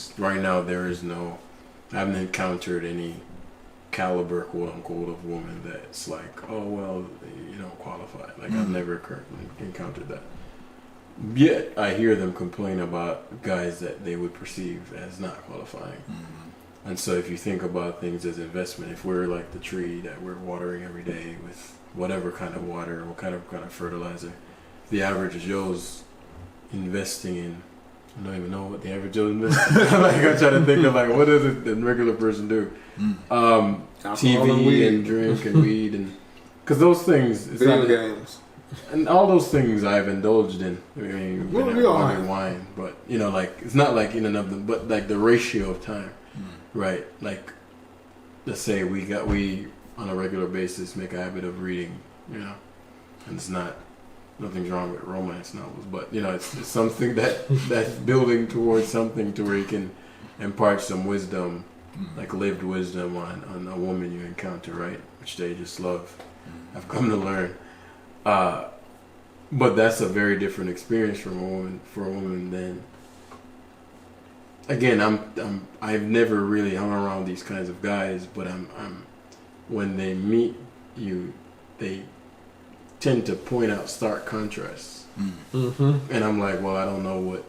because right now I haven't encountered any caliber, quote unquote, of woman that's like, oh well, you don't qualify. Like I've never currently encountered that. Yet I hear them complain about guys that they would perceive as not qualifying. And so if you think about things as investment, if we're like the tree that we're watering every day with whatever kind of water, what kind of fertilizer, the average Joe's investing in, I don't even know what the average Joe's investing in. Like I'm trying to think of like, what does a regular person do? TV and drink and weed and, because those things, it's video games. And all those things I've indulged in. I mean, wine, but you know, like it's not like in and of them, but like the ratio of time, right? Like, let's say we on a regular basis make a habit of reading, you know, and it's nothing's wrong with romance novels, but you know, it's something that's building towards something to where you can impart some wisdom, like lived wisdom on a woman you encounter, right? Which they just love. I've come to learn. But that's a very different experience for a woman than, again, I've never really hung around these kinds of guys, but I'm when they meet you, they tend to point out stark contrasts. And I'm like, well, I don't know what,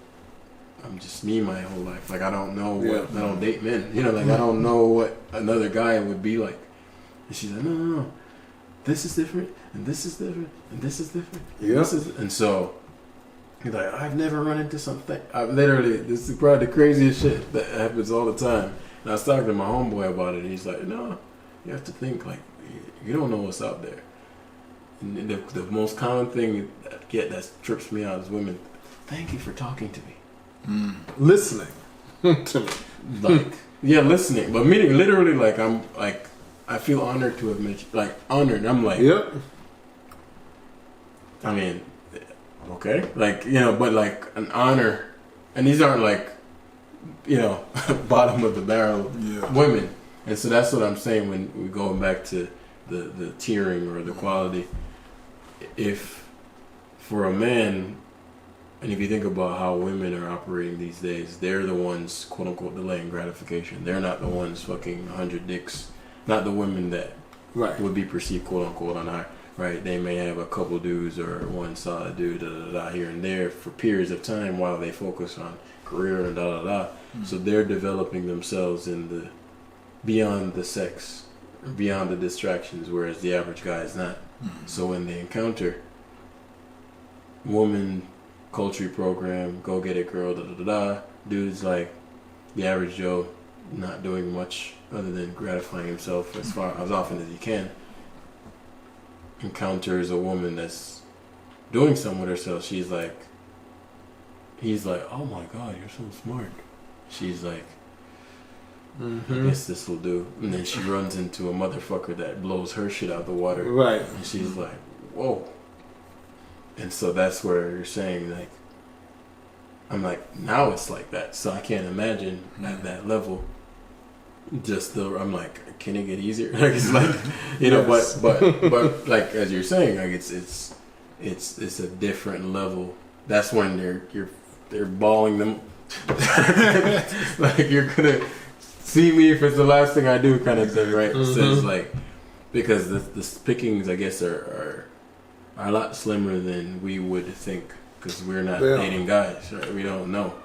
I'm just me my whole life. Like, I don't know what, I don't date men, you know, like I don't know what another guy would be like. And she's like, no. This is different, and this is different, and this is different. Yeah. And so, he's like, I've never run into something. This is probably the craziest shit that happens all the time. And I was talking to my homeboy about it, and he's like, no, you have to think, like, you don't know what's out there. And the most common thing that trips me out is women, thank you for talking to me. Listening to me. Like, yeah, listening. But meaning, literally, like, I'm, like, I feel honored to have mentioned, like, honored. I'm like, yep. I mean, okay, like, you know, but like an honor, and these aren't like, you know, bottom of the barrel women. And so that's what I'm saying when we go back to the tiering or the quality. If for a man, and if you think about how women are operating these days, they're the ones, quote unquote, delaying gratification. They're not the ones fucking 100 dicks. Not the women that would be perceived, quote unquote, on high, right? They may have a couple dudes or one solid dude, here and there for periods of time while they focus on career and So they're developing themselves in the beyond the sex, beyond the distractions, whereas the average guy is not. So when they encounter woman, culture program, go get it girl, dudes like the average Joe, not doing much other than gratifying himself as often as he can, encounters a woman that's doing something with herself. He's like, oh my God, you're so smart. She's like, I guess this will do. And then she runs into a motherfucker that blows her shit out the water. Right. And she's like, whoa. And so that's where you're saying, like, I'm like, now it's like that. So I can't imagine at that level. I'm like, can it get easier? Like, it's like, you know, but like as you're saying, like it's a different level. That's when they're balling them. Like, you're gonna see me if it's the last thing I do, kind of thing, right? So it's like, because the pickings, I guess, are a lot slimmer than we would think, because we're not dating guys, right? We don't know.